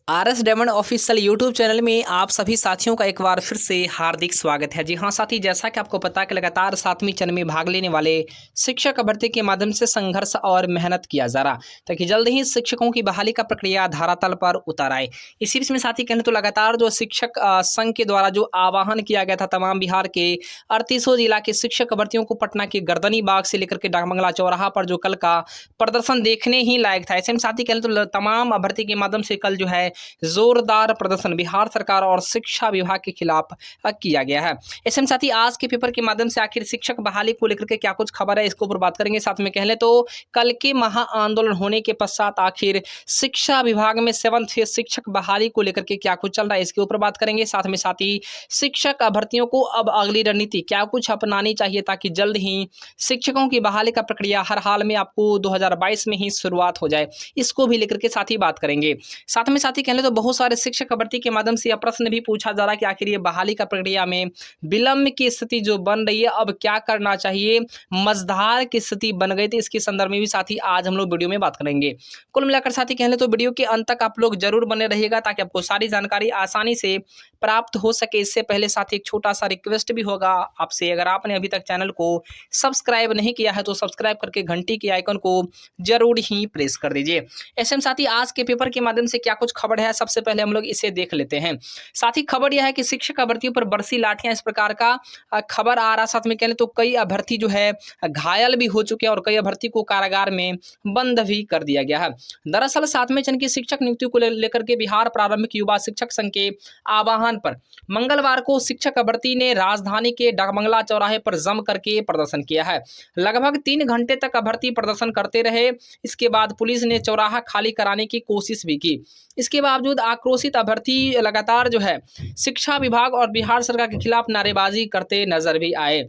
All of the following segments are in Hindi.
RS diamond official YouTube channel में आप सभी साथियों का एक बार फिर से हार्दिक स्वागत है। जी हाँ साथी, जैसा कि आपको पता है कि लगातार 7वीं चरण में भाग लेने वाले शिक्षक भर्ती के माध्यम से संघर्ष और मेहनत किया जा रहा ताकि जल्द ही शिक्षकों की बहाली का प्रक्रिया धरातल पर उतर आए। इसी बीच में साथी कहने तो लगातार जो शिक्षक संघ के द्वारा जो आह्वान किया गया था तमाम बिहार के 38 जिला के शिक्षक भर्तियों को पटना के गर्दनी बाग से लेकर के डाकबंगला चौराहा पर जो कल का प्रदर्शन देखने ही लायक था। ऐसे में साथी कहने तो तमाम भर्ती के माध्यम से कल जो है जोरदार प्रदर्शन बिहार सरकार और शिक्षा विभाग के खिलाफ किया गया है। ऐसे में साथ ही आज के पेपर के माध्यम से आखिर शिक्षक बहाली को लेकर के क्या कुछ खबर है, इसके ऊपर बात करेंगे। साथ में कह लें तो कल के महा आंदोलन होने के पश्चात आखिर शिक्षा विभाग में 7th फेज शिक्षक बहाली को लेकर के क्या कुछ चल रहा है, इसके ऊपर बात करेंगे। साथ में साथ ही शिक्षक अभ्यर्थियों को अब अगली रणनीति क्या कुछ अपनानी चाहिए ताकि जल्द ही शिक्षकों की बहाली का प्रक्रिया हर हाल में आपको 2022 में ही शुरुआत हो जाए, इसको भी लेकर के साथ ही बात करेंगे। साथ में साथ ही कह लें तो बहुत सारे शिक्षक भर्ती के माध्यम से यह प्रश्न भी पूछा जा रहा है कि आखिर ये बहाली का प्रक्रिया में विलंब की स्थिति जो बन रही है, अब क्या करना चाहिए, मझधार की स्थिति बन गई थी, इसके संदर्भ में भी साथ ही आज हम लोग वीडियो में बात करेंगे। कुल मिलाकर साथ ही कह लें तो वीडियो के अंत तक आप लोग जरूर बने रहिएगा ताकि आपको सारी जानकारी आसानी से प्राप्त हो सके। इससे पहले साथ ही एक छोटा सा रिक्वेस्ट भी होगा आपसे, अगर आपने अभी तक चैनल को सब्सक्राइब नहीं किया है तो सब्सक्राइब करके घंटी के आइकन को जरूर ही प्रेस कर दीजिए। ऐसे में साथ ही आज के पेपर के माध्यम से क्या कुछ खबर है, सबसे पहले हम लोग इसे देख लेते हैं। साथ ही खबर यह है कि शिक्षक अभ्यर्थियों पर बरसी लाठियां, इस प्रकार का खबर आ रहा। साथ में कह लें तो कई अभ्यर्थी जो है घायल भी हो चुके हैं और कई अभ्यर्थी को कारागार में बंद भी कर दिया गया है। दरअसल 7वें चरण की शिक्षक नियुक्ति को लेकर के बिहार प्रारंभिक युवा शिक्षक संघ के आह्वान पर मंगलवार को शिक्षक अभ्यर्थी ने राजधानी के डाकबंगला चौराहे पर जम करके प्रदर्शन किया है। लगभग 3 घंटे तक अभ्यर्थी प्रदर्शन करते रहे। इसके बाद पुलिस ने चौराहा खाली कराने की कोशिश भी की। इसके बावजूद आक्रोशित अभ्यर्थी लगातार जो है शिक्षा विभाग और बिहार सरकार के खिलाफ नारेबाजी करते नजर भी आए।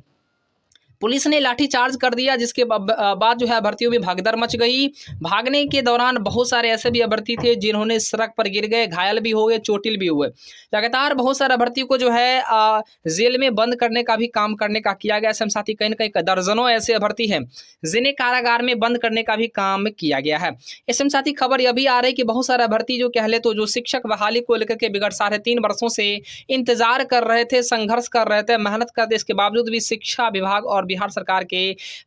पुलिस ने लाठीचार्ज कर दिया, जिसके बाद जो है अभ्यर्थियों में भगदड़ मच गई। भागने के दौरान बहुत सारे ऐसे भी अभ्यर्थी थे जिन्होंने सड़क पर गिर गए, घायल भी हो गए, चोटिल भी हुए। लगातार बहुत सारे अभ्यर्थियों को जो है जेल में बंद करने का भी काम करने का किया गया। साथ ही कहीं न कहीं दर्जनों ऐसे अभ्यर्थी हैं जिन्हें कारागार में बंद करने का भी काम किया गया है। इसमें साथ ही खबर यह भी आ रही है कि बहुत सारे अभ्यर्थी जो कह ले तो जो शिक्षक बहाली को लेकर के विगत 3.5 वर्षों से इंतजार कर रहे थे, संघर्ष कर रहे थे, मेहनत करते, इसके बावजूद भी शिक्षा विभाग और बिहार सरकार के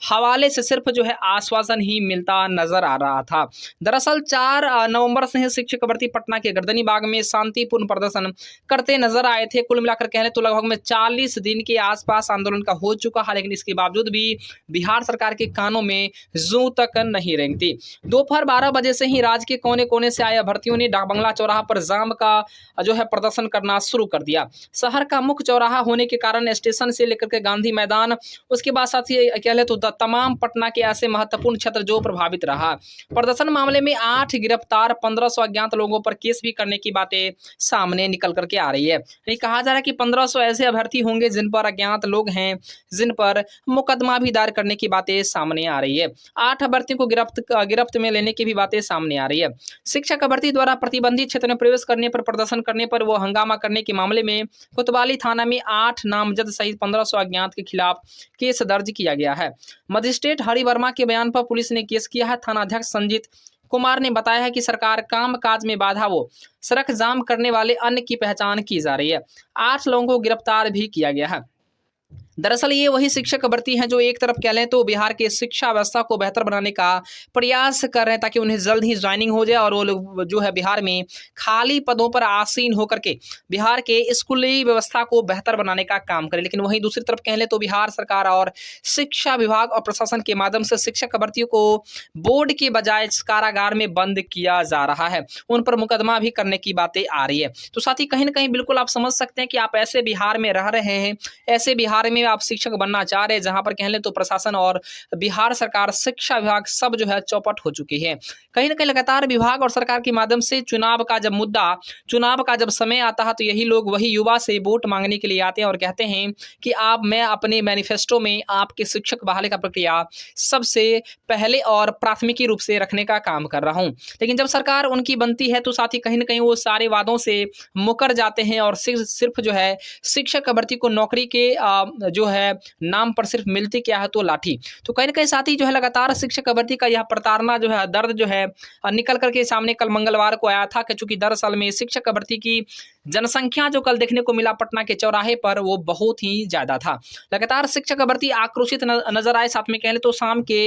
हवाले से सिर्फ जो है आश्वासन ही मिलता नजर आ रहा था। दरअसल 4 नवंबर से ही शिक्षक भर्ती पटना के गर्दनी बाग में शांतिपूर्ण प्रदर्शन करते नजर आए थे। कुल मिलाकर कहने तो लगभग में 40 दिन के आसपास आंदोलन का हो चुका है, लेकिन इसके बावजूद भी बिहार सरकार के कानों में जू तक नहीं रेंगती। दोपहर 12 बजे से ही राज्य के कोने कोने से आए अभ्यर्थियों ने डाकबंगला चौराहा पर जाम का जो है प्रदर्शन करना शुरू कर दिया। शहर का मुख्य चौराहा होने के कारण स्टेशन से लेकर के गांधी मैदान, उसके बाद साथ ही कह ले तो तमाम पटना के ऐसे महत्वपूर्ण क्षेत्र जो प्रभावित रहा। प्रदर्शन मामले में 8 गिरफ्तार, 1500 अज्ञात लोगों पर केस भी करने की बातें सामने निकल करके आ रही है। ये कहा जा रहा है कि 1500 ऐसे अभ्यर्थी होंगे जिन पर अज्ञात लोग हैं, जिन पर मुकदमा भी दायर करने की बातें सामने आ रही है। 8 अभ्यर्थियों को गिरफ्त में लेने की भी बातें सामने आ रही है। शिक्षक अभ्यर्थी द्वारा प्रतिबंधित क्षेत्र में प्रवेश करने पर, प्रदर्शन करने पर वो हंगामा करने के मामले में कोतवाली थाना में 8 नामजद सहित 1500 अज्ञात के खिलाफ केस दर्ज किया गया है। मजिस्ट्रेट हरि वर्मा के बयान पर पुलिस ने केस किया है। थानाध्यक्ष संजीत कुमार ने बताया है कि सरकार काम काज में बाधा वो सड़क जाम करने वाले अन्य की पहचान की जा रही है। 8 लोगों को गिरफ्तार भी किया गया है। दरअसल ये वही शिक्षक भर्ती हैं जो एक तरफ कह लें तो बिहार के शिक्षा व्यवस्था को बेहतर बनाने का प्रयास कर रहे हैं ताकि उन्हें जल्द ही ज्वाइनिंग हो जाए और वो लोग जो है बिहार में खाली पदों पर आसीन होकर के बिहार के स्कूली व्यवस्था को बेहतर बनाने का काम करें। लेकिन वहीं दूसरी तरफ कह लें तो बिहार सरकार और शिक्षा विभाग और प्रशासन के माध्यम से शिक्षक भर्तियों को बोर्ड के बजाय कारागार में बंद किया जा रहा है, उन पर मुकदमा भी करने की बातें आ रही है। तो साथ ही कहीं ना कहीं बिल्कुल आप समझ सकते हैं कि आप ऐसे बिहार में रह रहे हैं, ऐसे बिहार में आप शिक्षक बनना चाह रहे हैं जहां पर कह लें तो प्रशासन और बिहार सरकार, शिक्षा विभाग सब जो है चौपट हो चुकी है। कहीं ना कहीं लगातार विभाग और सरकार के माध्यम से चुनाव का जब समय आता है तो यही लोग वही युवा से वोट मांगने के लिए आते हैं और कहते हैं कि मैं अपने मैनिफेस्टो में आपके शिक्षक बहाली का प्रक्रिया सबसे पहले और प्राथमिकी रूप से रखने का काम कर रहा हूं। लेकिन जब सरकार उनकी बनती है तो साथ ही कहीं ना कहीं वो सारे वादों से मुकर जाते हैं और सिर्फ जो है शिक्षक भर्ती को नौकरी के जो है नाम पर सिर्फ मिलती क्या है तो लाठी। तो कहीं न कहीं साथ ही जो है लगातार शिक्षक भर्ती का यह प्रताड़ना जो है, दर्द जो है निकल कर के सामने कल मंगलवार को आया था कि चूँकि दरअसल में शिक्षक भर्ती की जनसंख्या जो कल देखने को मिला पटना के चौराहे पर वो बहुत ही ज़्यादा था। लगातार शिक्षक भर्ती आक्रोशित नज़र आए, साथ में कह लें तो शाम के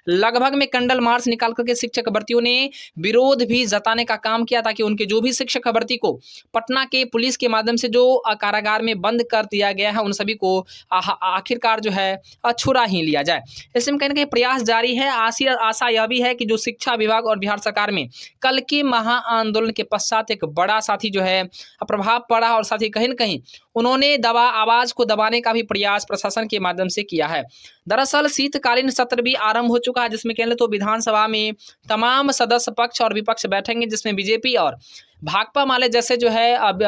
लगभग में कैंडल मार्च निकाल कर के शिक्षक भर्तियों ने विरोध भी जताने का काम किया ताकि उनके जो भी शिक्षक भर्ती को पटना के पुलिस के माध्यम से जो कारागार में बंद कर दिया गया है, उन सभी को आखिरकार जो है छुड़ा ही लिया जाए। ऐसे में कहीं न कहीं प्रयास जारी है। आशा यह भी है कि जो शिक्षा विभाग और बिहार सरकार में कल के महा आंदोलन के पश्चात एक बड़ा साथी जो है प्रभाव पड़ा और साथ ही कहीं न कहीं उन्होंने आवाज को दबाने का भी प्रयास प्रशासन के माध्यम से किया है। दरअसल शीतकालीन सत्र भी आरंभ हो चुका है, जिसमें कह लें तो विधानसभा में तमाम सदस्य पक्ष और विपक्ष बैठेंगे, जिसमें बीजेपी और भाकपा माले जैसे जो है अब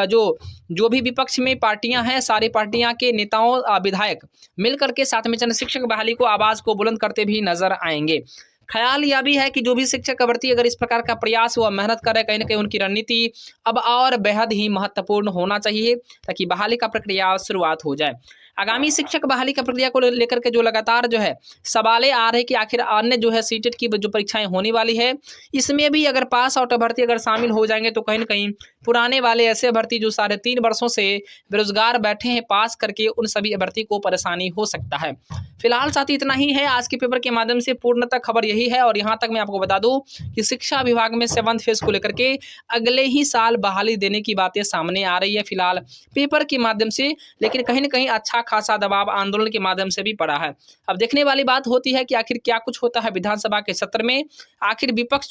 जो भी विपक्ष में पार्टियां हैं, सारी पार्टियां के नेताओं विधायक मिलकर के साथ में शिक्षक बहाली को आवाज को बुलंद करते भी नजर आएंगे। ख्याल यह भी है कि जो भी शिक्षक भर्ती अगर इस प्रकार का प्रयास व मेहनत करे, कहीं न कहीं उनकी रणनीति अब और बेहद ही महत्वपूर्ण होना चाहिए ताकि बहाली का प्रक्रिया शुरुआत हो जाए। आगामी शिक्षक बहाली का प्रक्रिया को लेकर के जो लगातार जो है सवालें आ रहे कि आखिर अन्य जो है सीटेट की जो परीक्षाएं होने वाली है, इसमें भी अगर पास आउट भर्ती अगर शामिल हो जाएंगे तो कहीं न कहीं पुराने वाले ऐसे भर्ती जो 3.5 वर्षों से बेरोजगार बैठे हैं, पास करके उन सभी अभ्यर्थी को परेशानी हो सकता है। फिलहाल साथ ही इतना ही है आज के पेपर के माध्यम से, पूर्णतः खबर यही है। और यहाँ तक मैं आपको बता दूं कि शिक्षा विभाग में 7th फेज को लेकर के अगले ही साल बहाली देने की बातें सामने आ रही है फिलहाल पेपर के माध्यम से, लेकिन कहीं न कहीं अच्छा खासा दबाव आंदोलन के माध्यम से भी पड़ा है। अब देखने वाली बात होती है कि आखिर क्या कुछ होता है विधानसभा के सत्र में, आखिर विपक्ष